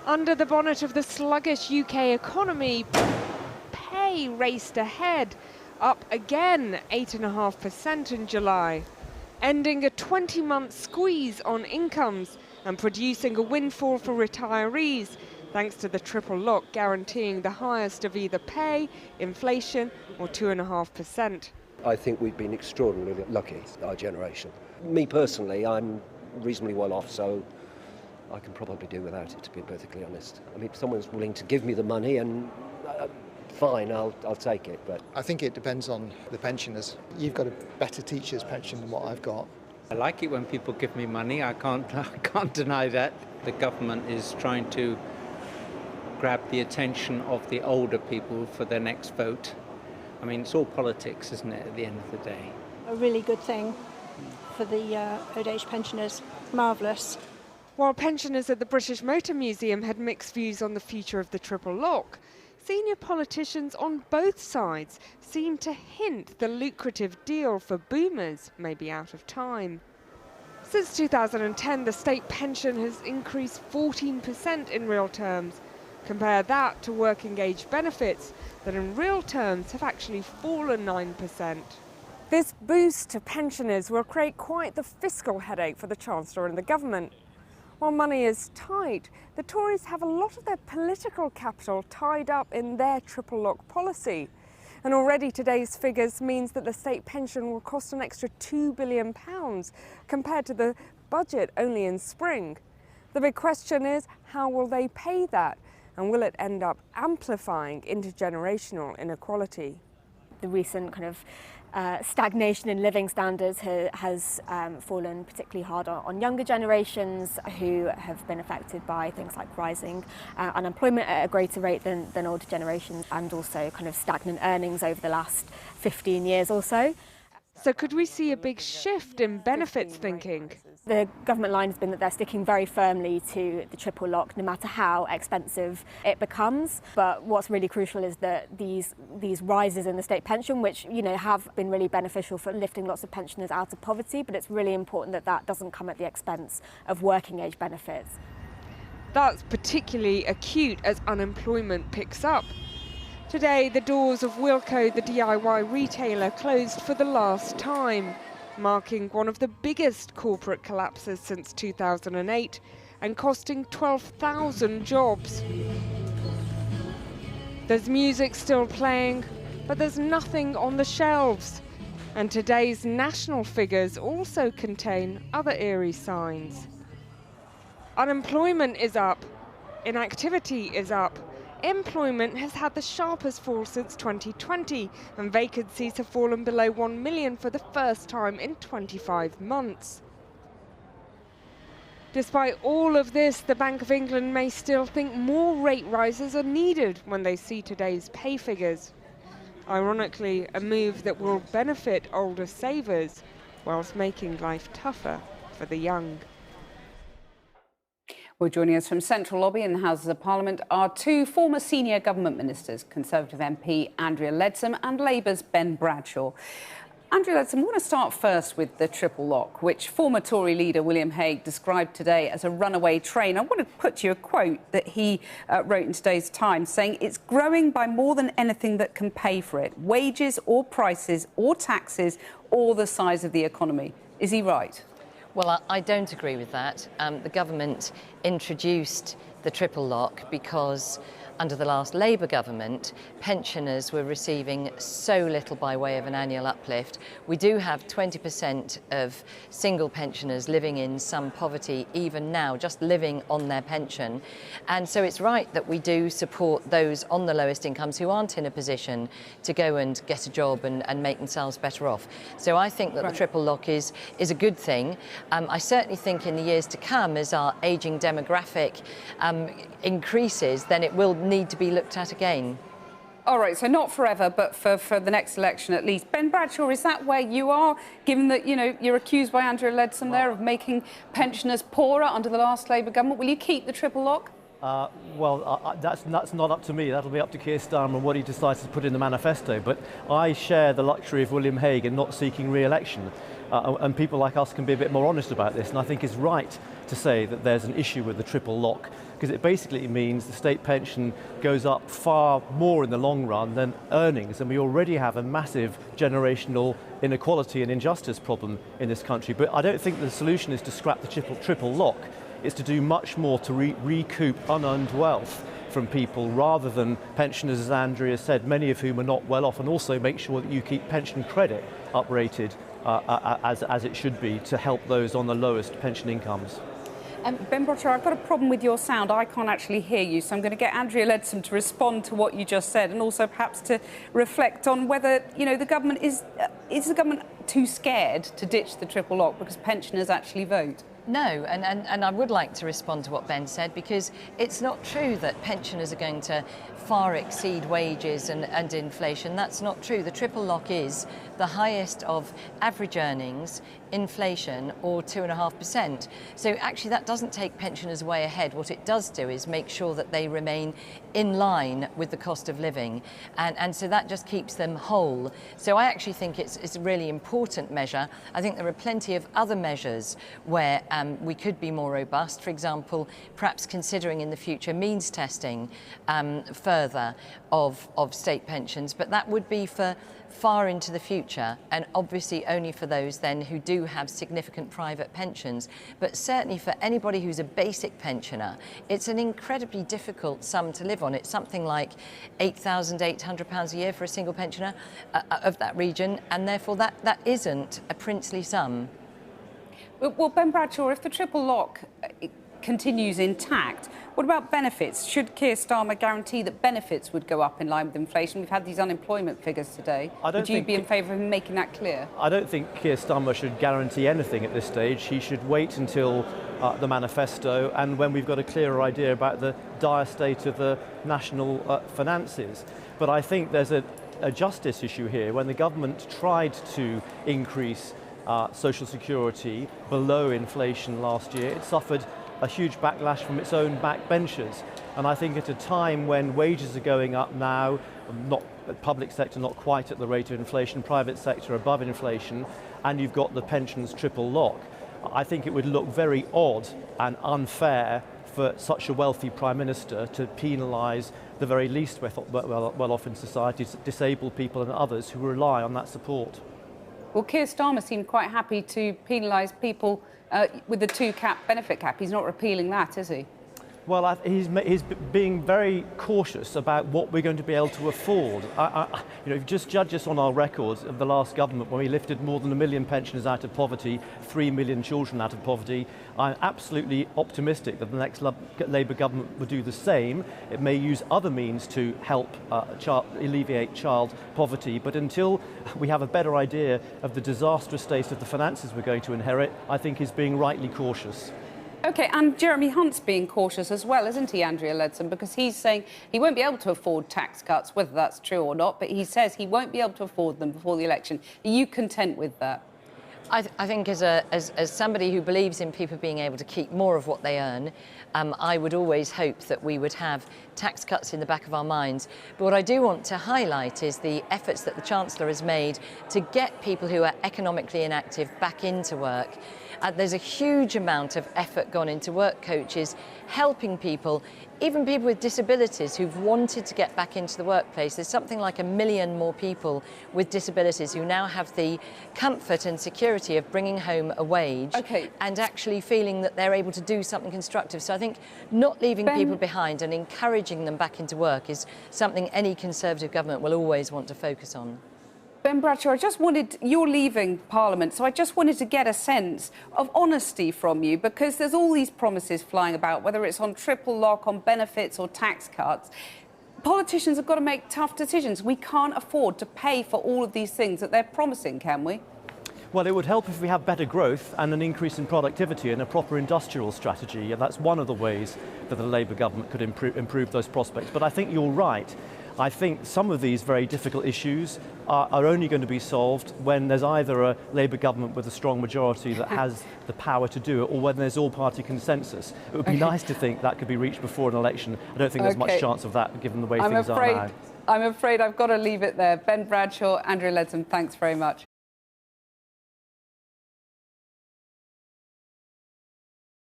Under the bonnet of the sluggish UK economy, pay raced ahead, up again 8.5% in July, ending a 20-month squeeze on incomes and producing a windfall for retirees, thanks to the triple lock guaranteeing the highest of either pay, inflation or 2.5%. I think we've been extraordinarily lucky, our generation. Me personally, I'm reasonably well off, so I can probably do without it, to be perfectly honest. I mean, if someone's willing to give me the money, and fine, I'll take it. But I think it depends on the pensioners. You've got a better teacher's pension than what I've got. I like it when people give me money. I can't deny that. The government is trying to grab the attention of the older people for their next vote. I mean, it's all politics, isn't it, at the end of the day? A really good thing for the old age pensioners. Marvellous. While pensioners at the British Motor Museum had mixed views on the future of the triple lock, senior politicians on both sides seemed to hint the lucrative deal for boomers may be out of time. Since 2010, the state pension has increased 14% in real terms. Compare that to working age benefits that in real terms have actually fallen 9%. This boost to pensioners will create quite the fiscal headache for the Chancellor and the government. While money is tight, the Tories have a lot of their political capital tied up in their triple lock policy. And already today's figures means that the state pension will cost an extra £2 billion compared to the budget only in spring. The big question is, how will they pay that? And will it end up amplifying intergenerational inequality? The recent kind of stagnation in living standards has fallen particularly hard on younger generations who have been affected by things like rising unemployment at a greater rate than older generations, and also kind of stagnant earnings over the last 15 years or so. So could we see a big shift in benefits thinking? The government line has been that they're sticking very firmly to the triple lock, no matter how expensive it becomes. But what's really crucial is that these rises in the state pension, which have been really beneficial for lifting lots of pensioners out of poverty, but it's really important that that doesn't come at the expense of working age benefits. That's particularly acute as unemployment picks up. Today, the doors of Wilko, the DIY retailer, closed for the last time, marking one of the biggest corporate collapses since 2008 and costing 12,000 jobs. There's music still playing, but there's nothing on the shelves. And today's national figures also contain other eerie signs. Unemployment is up, inactivity is up. Employment has had the sharpest fall since 2020, and vacancies have fallen below 1 million for the first time in 25 months. Despite all of this, the Bank of England may still think more rate rises are needed when they see today's pay figures. Ironically, a move that will benefit older savers, whilst making life tougher for the young. Well, joining us from Central Lobby in the Houses of Parliament are two former senior government ministers, Conservative MP Andrea Leadsom and Labour's Ben Bradshaw. Andrea Leadsom, I want to start first with the triple lock, which former Tory leader William Hague described today as a runaway train. I want to put to you a quote that he wrote in today's Times, saying it's growing by more than anything that can pay for it, wages or prices or taxes or the size of the economy. Is he right? Well, I don't agree with that. The government introduced the triple lock because under the last Labour government, pensioners were receiving so little by way of an annual uplift. We do have 20% of single pensioners living in some poverty even now, just living on their pension. And so it's right that we do support those on the lowest incomes who aren't in a position to go and get a job and make themselves better off. So I think that the triple lock is a good thing. I certainly think in the years to come, as our ageing demographic increases, then it will need to be looked at again. All right, so not forever, but for the next election at least. Ben Bradshaw, is that where you are, given that, you're accused by Andrea Leadsom there of making pensioners poorer under the last Labour government? Will you keep the triple lock? That's not up to me. That'll be up to Keir Starmer and what he decides to put in the manifesto. But I share the luxury of William Hague in not seeking re-election. And people like us can be a bit more honest about this. And I think it's right to say that there's an issue with the triple lock because it basically means the state pension goes up far more in the long run than earnings, and we already have a massive generational inequality and injustice problem in this country. But I don't think the solution is to scrap the triple lock. It's to do much more to recoup unearned wealth from people, rather than pensioners, as Andrea said, many of whom are not well off, and also make sure that you keep pension credit uprated as it should be to help those on the lowest pension incomes. Ben Bradshaw, I've got a problem with your sound. I can't actually hear you, so I'm going to get Andrea Leadsom to respond to what you just said, and also perhaps to reflect on whether, you know, the government is the government too scared to ditch the triple lock because pensioners actually vote? No, and I would like to respond to what Ben said, because it's not true that pensioners are going to far exceed wages and inflation. That's not true. The triple lock is the highest of average earnings, inflation, or 2.5%. So actually that doesn't take pensioners way ahead. What it does do is make sure that they remain in line with the cost of living, and so that just keeps them whole. So I actually think it's a really important measure. I think there are plenty of other measures where we could be more robust. For example, perhaps considering in the future means testing further of state pensions, but that would be for far into the future, and obviously only for those then who do have significant private pensions. But certainly for anybody who's a basic pensioner, it's an incredibly difficult sum to live on. It's something like £8,800 a year for a single pensioner of that region, and therefore that isn't a princely sum. Well, Ben Bradshaw, if the triple lock continues intact, what about benefits? Should Keir Starmer guarantee that benefits would go up in line with inflation? We've had these unemployment figures today. Would you be in favour of him making that clear? I don't think Keir Starmer should guarantee anything at this stage. He should wait until the manifesto and when we've got a clearer idea about the dire state of the national finances. But I think there's a justice issue here. When the government tried to increase social security below inflation last year, it suffered a huge backlash from its own backbenchers. And I think at a time when wages are going up now, not public sector not quite at the rate of inflation, private sector above inflation, and you've got the pensions triple lock, I think it would look very odd and unfair for such a wealthy Prime Minister to penalise the very least well off in society, disabled people and others who rely on that support. Well, Keir Starmer seemed quite happy to penalise people with the benefit cap. He's not repealing that, is he? Well, he's being very cautious about what we're going to be able to afford. You know, if you just judge us on our records of the last government, when we lifted more than 1 million pensioners out of poverty, 3 million children out of poverty, I'm absolutely optimistic that the next Labour government will do the same. It may use other means to help alleviate child poverty, but until we have a better idea of the disastrous state of the finances we're going to inherit, I think he's being rightly cautious. OK, and Jeremy Hunt's being cautious as well, isn't he, Andrea Leadsom? Because he's saying he won't be able to afford tax cuts, whether that's true or not, but he says he won't be able to afford them before the election. Are you content with that? I think as somebody who believes in people being able to keep more of what they earn, I would always hope that we would have tax cuts in the back of our minds. But what I do want to highlight is the efforts that the Chancellor has made to get people who are economically inactive back into work. There's a huge amount of effort gone into work coaches, helping people, even people with disabilities who've wanted to get back into the workplace. There's something like 1 million more people with disabilities who now have the comfort and security of bringing home a wage and actually feeling that they're able to do something constructive. So I think not leaving people behind and encouraging them back into work is something any Conservative government will always want to focus on. Ben Bradshaw, you're leaving Parliament, so I just wanted to get a sense of honesty from you, because there's all these promises flying about, whether it's on triple lock, on benefits or tax cuts. Politicians have got to make tough decisions. We can't afford to pay for all of these things that they're promising, can we? Well, it would help if we have better growth and an increase in productivity and a proper industrial strategy, and that's one of the ways that the Labour government could improve those prospects. But I think you're right. I think some of these very difficult issues are only going to be solved when there's either a Labour government with a strong majority that has the power to do it, or when there's all-party consensus. It would be nice to think that could be reached before an election. I don't think there's much chance of that, given the way things are now. I'm afraid I've got to leave it there. Ben Bradshaw, Andrea Leadsom, thanks very much.